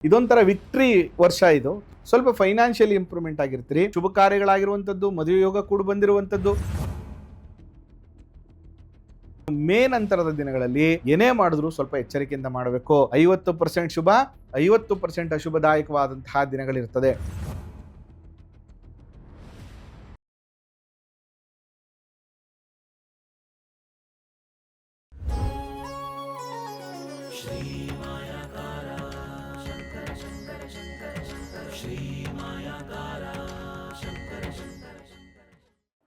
ಇದೊಂಥರ ವಿಕ್ಟ್ರಿ ವರ್ಷ ಇದು. ಸ್ವಲ್ಪ ಫೈನಾನ್ಷಿಯಲಿ ಇಂಪ್ರೂವ್ಮೆಂಟ್ ಆಗಿರ್ತೀರಿ. ಶುಭ ಕಾರ್ಯಗಳಾಗಿರುವಂಥದ್ದು, ಮದುವೆ ಯೋಗ ಕೂಡ ಬಂದಿರುವಂಥದ್ದು. ಮೇ ನಂತರದ ದಿನಗಳಲ್ಲಿ ಏನೇ ಮಾಡಿದ್ರು ಸ್ವಲ್ಪ ಎಚ್ಚರಿಕೆಯಿಂದ ಮಾಡಬೇಕು. 50% ಶುಭ, 50% ಅಶುಭದಾಯಕವಾದಂತಹ ದಿನಗಳಿರ್ತದೆ.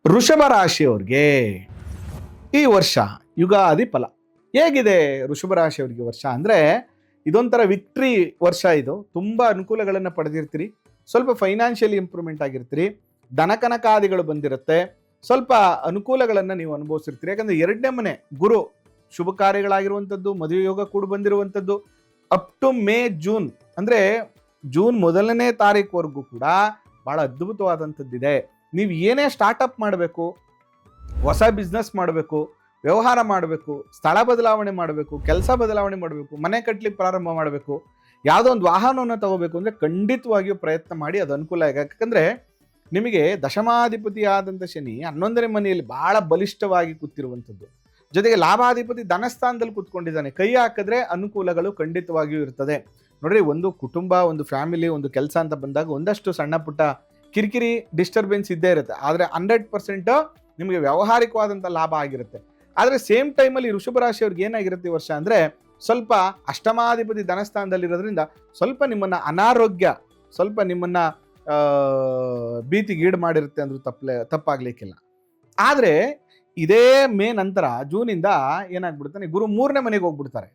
ವೃಷಭ ರಾಶಿಯವರಿಗೆ ಈ ವರ್ಷ ಯುಗಾದಿ ಫಲ ಹೇಗಿದೆ? ವೃಷಭ ರಾಶಿಯವರಿಗೆ ವರ್ಷ ಅಂದರೆ ಇದೊಂಥರ ವಿಕ್ಟ್ರಿ ವರ್ಷ ಇದು. ತುಂಬ ಅನುಕೂಲಗಳನ್ನು ಪಡೆದಿರ್ತೀರಿ. ಸ್ವಲ್ಪ ಫೈನಾನ್ಷಿಯಲಿ ಇಂಪ್ರೂವ್ಮೆಂಟ್ ಆಗಿರ್ತೀರಿ. ಧನಕನಕಾದಿಗಳು ಬಂದಿರುತ್ತೆ. ಸ್ವಲ್ಪ ಅನುಕೂಲಗಳನ್ನು ನೀವು ಅನುಭವಿಸಿರ್ತೀರಿ. ಯಾಕಂದರೆ 2ನೇ ಮನೆ ಗುರು ಶುಭ ಕಾರ್ಯಗಳಾಗಿರುವಂಥದ್ದು, ಮದುವೆ ಯೋಗ ಕೂಡ ಬಂದಿರುವಂಥದ್ದು. ಅಪ್ ಟು ಮೇ ಜೂನ್ ಅಂದರೆ ಜೂನ್ 1ನೇ ತಾರೀಕುವರೆಗೂ ಕೂಡ ಭಾಳ ಅದ್ಭುತವಾದಂಥದ್ದಿದೆ. ನೀವು ಏನೇ ಸ್ಟಾರ್ಟಪ್ ಮಾಡಬೇಕು, ಹೊಸ ಬಿಸ್ನೆಸ್ ಮಾಡಬೇಕು, ವ್ಯವಹಾರ ಮಾಡಬೇಕು, ಸ್ಥಳ ಬದಲಾವಣೆ ಮಾಡಬೇಕು, ಕೆಲಸ ಬದಲಾವಣೆ ಮಾಡಬೇಕು, ಮನೆ ಕಟ್ಟಲಿಕ್ಕೆ ಪ್ರಾರಂಭ ಮಾಡಬೇಕು, ಯಾವುದೋ ಒಂದು ವಾಹನವನ್ನು ತಗೋಬೇಕು ಅಂದರೆ ಖಂಡಿತವಾಗಿಯೂ ಪ್ರಯತ್ನ ಮಾಡಿ. ಅದು ಅನುಕೂಲ ಆಗ. ಯಾಕಂದರೆ ನಿಮಗೆ ದಶಮಾಧಿಪತಿಯಾದಂಥ ಶನಿ 11ನೇ ಮನೆಯಲ್ಲಿ ಭಾಳ ಬಲಿಷ್ಠವಾಗಿ ಕೂತಿರುವಂಥದ್ದು. ಜೊತೆಗೆ ಲಾಭಾಧಿಪತಿ ಧನಸ್ಥಾನದಲ್ಲಿ ಕೂತ್ಕೊಂಡಿದ್ದಾನೆ. ಕೈ ಹಾಕಿದ್ರೆ ಅನುಕೂಲಗಳು ಖಂಡಿತವಾಗಿಯೂ ಇರ್ತದೆ. ನೋಡ್ರಿ, ಒಂದು ಕುಟುಂಬ, ಒಂದು ಫ್ಯಾಮಿಲಿ, ಒಂದು ಕೆಲಸ ಅಂತ ಬಂದಾಗ ಒಂದಷ್ಟು ಸಣ್ಣ ಪುಟ್ಟ ಕಿರಿಕಿರಿ ಡಿಸ್ಟರ್ಬೆನ್ಸ್ ಇದ್ದೇ ಇರುತ್ತೆ. ಆದರೆ 100% ನಿಮಗೆ ವ್ಯಾವಹಾರಿಕವಾದಂಥ ಲಾಭ ಆಗಿರುತ್ತೆ. ಆದರೆ ಸೇಮ್ ಟೈಮಲ್ಲಿ ವೃಷಭ ರಾಶಿಯವ್ರಿಗೆ ಏನಾಗಿರುತ್ತೆ ಈ ವರ್ಷ ಅಂದರೆ ಸ್ವಲ್ಪ ಅಷ್ಟಮಾಧಿಪತಿ ಧನಸ್ಥಾನದಲ್ಲಿರೋದ್ರಿಂದ ಸ್ವಲ್ಪ ನಿಮ್ಮನ್ನು ಅನಾರೋಗ್ಯ, ಸ್ವಲ್ಪ ನಿಮ್ಮನ್ನು ಭೀತಿಗೀಡು ಮಾಡಿರುತ್ತೆ ಅಂದ್ರೂ ತಪ್ಪಾಗಲಿಕ್ಕಿಲ್ಲ. ಆದರೆ ಇದೇ ಮೇ ನಂತರ ಜೂನಿಂದ ಏನಾಗ್ಬಿಡ್ತಾನೆ, ಗುರು 3ನೇ ಮನೆಗೆ ಹೋಗ್ಬಿಡ್ತಾರೆ.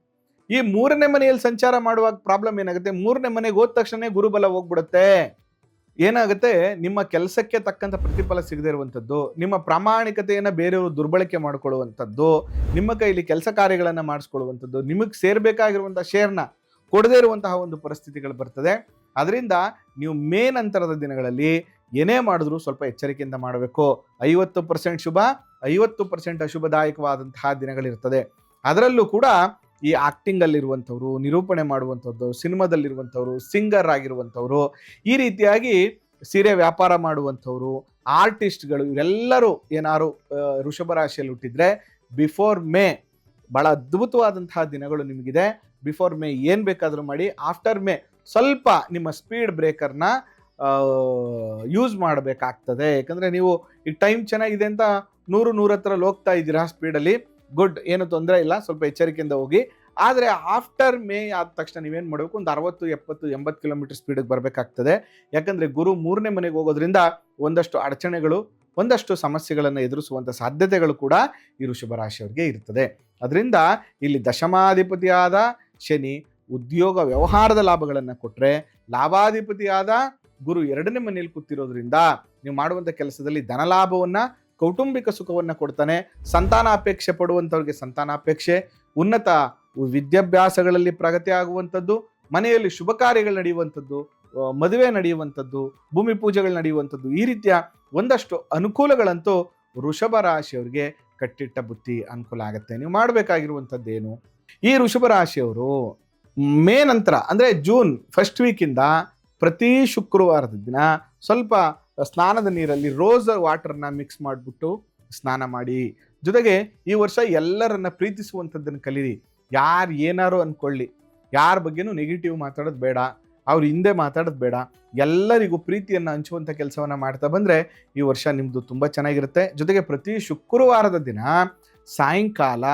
ಈ 3ನೇ ಮನೆಯಲ್ಲಿ ಸಂಚಾರ ಮಾಡುವಾಗ ಪ್ರಾಬ್ಲಮ್ ಏನಾಗುತ್ತೆ, 3ನೇ ಮನೆಗೆ ಹೋದ ತಕ್ಷಣ ಗುರುಬಲ ಹೋಗ್ಬಿಡುತ್ತೆ. ಏನಾಗುತ್ತೆ, ನಿಮ್ಮ ಕೆಲಸಕ್ಕೆ ತಕ್ಕಂಥ ಪ್ರತಿಫಲ ಸಿಗದೇ ಇರುವಂಥದ್ದು, ನಿಮ್ಮ ಪ್ರಾಮಾಣಿಕತೆಯನ್ನು ಬೇರೆಯವರು ದುರ್ಬಳಕೆ ಮಾಡಿಕೊಳ್ಳುವಂಥದ್ದು, ನಿಮ್ಮ ಕೈಲಿ ಕೆಲಸ ಕಾರ್ಯಗಳನ್ನು ಮಾಡಿಸ್ಕೊಳ್ಳುವಂಥದ್ದು, ನಿಮಗೆ ಸೇರಬೇಕಾಗಿರುವಂಥ ಶೇರ್ನ ಕೊಡದೇ ಇರುವಂತಹ ಒಂದು ಪರಿಸ್ಥಿತಿಗಳು ಬರ್ತದೆ. ಅದರಿಂದ ನೀವು ಮೇ ನಂತರದ ದಿನಗಳಲ್ಲಿ ಏನೇ ಮಾಡಿದ್ರೂ ಸ್ವಲ್ಪ ಎಚ್ಚರಿಕೆಯಿಂದ ಮಾಡಬೇಕು. 50% ಶುಭ, 50% ಅಶುಭದಾಯಕವಾದಂತಹ ದಿನಗಳಿರ್ತದೆ. ಅದರಲ್ಲೂ ಕೂಡ ಈ ಆ್ಯಕ್ಟಿಂಗಲ್ಲಿರುವಂಥವ್ರು, ನಿರೂಪಣೆ ಮಾಡುವಂಥದ್ದು, ಸಿನಿಮಾದಲ್ಲಿರುವಂಥವ್ರು, ಸಿಂಗರ್ ಆಗಿರುವಂಥವ್ರು, ಈ ರೀತಿಯಾಗಿ ಸೀರೆ ವ್ಯಾಪಾರ ಮಾಡುವಂಥವ್ರು, ಆರ್ಟಿಸ್ಟ್ಗಳು, ಇವರೆಲ್ಲರೂ ಏನಾರು ವೃಷಭ ರಾಶಿಯಲ್ಲಿ ಹುಟ್ಟಿದ್ರೆ ಬಿಫೋರ್ ಮೇ ಭಾಳ ಅದ್ಭುತವಾದಂತಹ ದಿನಗಳು ನಿಮಗಿದೆ. ಬಿಫೋರ್ ಮೇ ಏನು ಬೇಕಾದರೂ ಮಾಡಿ. ಆಫ್ಟರ್ ಮೇ ಸ್ವಲ್ಪ ನಿಮ್ಮ ಸ್ಪೀಡ್ ಬ್ರೇಕರ್ನ ಯೂಸ್ ಮಾಡಬೇಕಾಗ್ತದೆ. ಯಾಕಂದರೆ ನೀವು ಈ ಟೈಮ್ ಚೆನ್ನಾಗಿದೆ ಅಂತ 100-110 ಹೋಗ್ತಾ ಇದ್ದೀರಾ ಸ್ಪೀಡಲ್ಲಿ, ಗುಡ್, ಏನು ತೊಂದರೆ ಇಲ್ಲ, ಸ್ವಲ್ಪ ಎಚ್ಚರಿಕೆಯಿಂದ ಹೋಗಿ. ಆದರೆ ಆಫ್ಟರ್ ಮೇ ಆದ ತಕ್ಷಣ ನೀವೇನು ಮಾಡಬೇಕು, ಒಂದು 60, 70, 80 ಕಿಲೋಮೀಟರ್ ಸ್ಪೀಡಿಗೆ ಬರಬೇಕಾಗ್ತದೆ. ಯಾಕಂದರೆ ಗುರು 3ನೇ ಮನೆಗೆ ಹೋಗೋದ್ರಿಂದ ಒಂದಷ್ಟು ಅಡಚಣೆಗಳು, ಒಂದಷ್ಟು ಸಮಸ್ಯೆಗಳನ್ನು ಎದುರಿಸುವಂಥ ಸಾಧ್ಯತೆಗಳು ಕೂಡ ಈ ವೃಷಭ ರಾಶಿಯವರಿಗೆ ಇರ್ತದೆ. ಅದರಿಂದ ಇಲ್ಲಿ ದಶಮಾಧಿಪತಿಯಾದ ಶನಿ ಉದ್ಯೋಗ ವ್ಯವಹಾರದ ಲಾಭಗಳನ್ನು ಕೊಟ್ಟರೆ, ಲಾಭಾಧಿಪತಿಯಾದ ಗುರು 2ನೇ ಮನೆಯಲ್ಲಿ ಕೂತಿರೋದ್ರಿಂದ ನೀವು ಮಾಡುವಂಥ ಕೆಲಸದಲ್ಲಿ ಧನಲಾಭವನ್ನು, ಕೌಟುಂಬಿಕ ಸುಖವನ್ನು ಕೊಡ್ತಾನೆ. ಸಂತಾನಾಪೇಕ್ಷೆ ಪಡುವಂಥವ್ರಿಗೆ ಸಂತಾನಾಪೇಕ್ಷೆ, ಉನ್ನತ ವಿದ್ಯಾಭ್ಯಾಸಗಳಲ್ಲಿ ಪ್ರಗತಿ ಆಗುವಂಥದ್ದು, ಮನೆಯಲ್ಲಿ ಶುಭ ಕಾರ್ಯಗಳು ನಡೆಯುವಂಥದ್ದು, ಮದುವೆ ನಡೆಯುವಂಥದ್ದು, ಭೂಮಿ ಪೂಜೆಗಳು ನಡೆಯುವಂಥದ್ದು, ಈ ರೀತಿಯ ಒಂದಷ್ಟು ಅನುಕೂಲಗಳಂತೂ ವೃಷಭ ರಾಶಿಯವರಿಗೆ ಕಟ್ಟಿಟ್ಟ ಬುತ್ತಿ ಅನುಕೂಲ ಆಗುತ್ತೆ. ನೀವು ಮಾಡಬೇಕಾಗಿರುವಂಥದ್ದೇನು, ಈ ವೃಷಭ ರಾಶಿಯವರು ಮೇ ನಂತರ ಅಂದರೆ ಜೂನ್ ಫಸ್ಟ್ ವೀಕಿಂದ ಪ್ರತಿ ಶುಕ್ರವಾರದ ದಿನ ಸ್ವಲ್ಪ ಸ್ನಾನದ ನೀರಲ್ಲಿ ರೋಸ್ ವಾಟರ್ನ ಮಿಕ್ಸ್ ಮಾಡಿಬಿಟ್ಟು ಸ್ನಾನ ಮಾಡಿ. ಜೊತೆಗೆ ಈ ವರ್ಷ ಎಲ್ಲರನ್ನ ಪ್ರೀತಿಸುವಂಥದ್ದನ್ನು ಕಲೀರಿ. ಯಾರು ಏನಾರು ಅಂದ್ಕೊಳ್ಳಿ, ಯಾರ ಬಗ್ಗೆನೂ ನೆಗೆಟಿವ್ ಮಾತಾಡೋದು ಬೇಡ, ಅವ್ರ ಹಿಂದೆ ಮಾತಾಡೋದು ಬೇಡ. ಎಲ್ಲರಿಗೂ ಪ್ರೀತಿಯನ್ನು ಹಂಚುವಂಥ ಕೆಲಸವನ್ನು ಮಾಡ್ತಾ ಬಂದರೆ ಈ ವರ್ಷ ನಿಮ್ಮದು ತುಂಬ ಚೆನ್ನಾಗಿರುತ್ತೆ. ಜೊತೆಗೆ ಪ್ರತಿ ಶುಕ್ರವಾರದ ದಿನ ಸಾಯಂಕಾಲ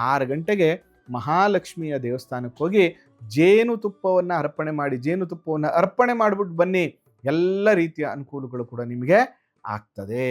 6 ಗಂಟೆಗೆ ಮಹಾಲಕ್ಷ್ಮಿಯ ದೇವಸ್ಥಾನಕ್ಕೆ ಹೋಗಿ ಜೇನುತುಪ್ಪವನ್ನು ಅರ್ಪಣೆ ಮಾಡಿ, ಜೇನುತುಪ್ಪವನ್ನು ಅರ್ಪಣೆ ಮಾಡಿಬಿಟ್ಟು ಬನ್ನಿ. ಎಲ್ಲ ರೀತಿಯ ಅನುಕೂಲಗಳು ಕೂಡ ನಿಮಗೆ ಆಗ್ತದೆ.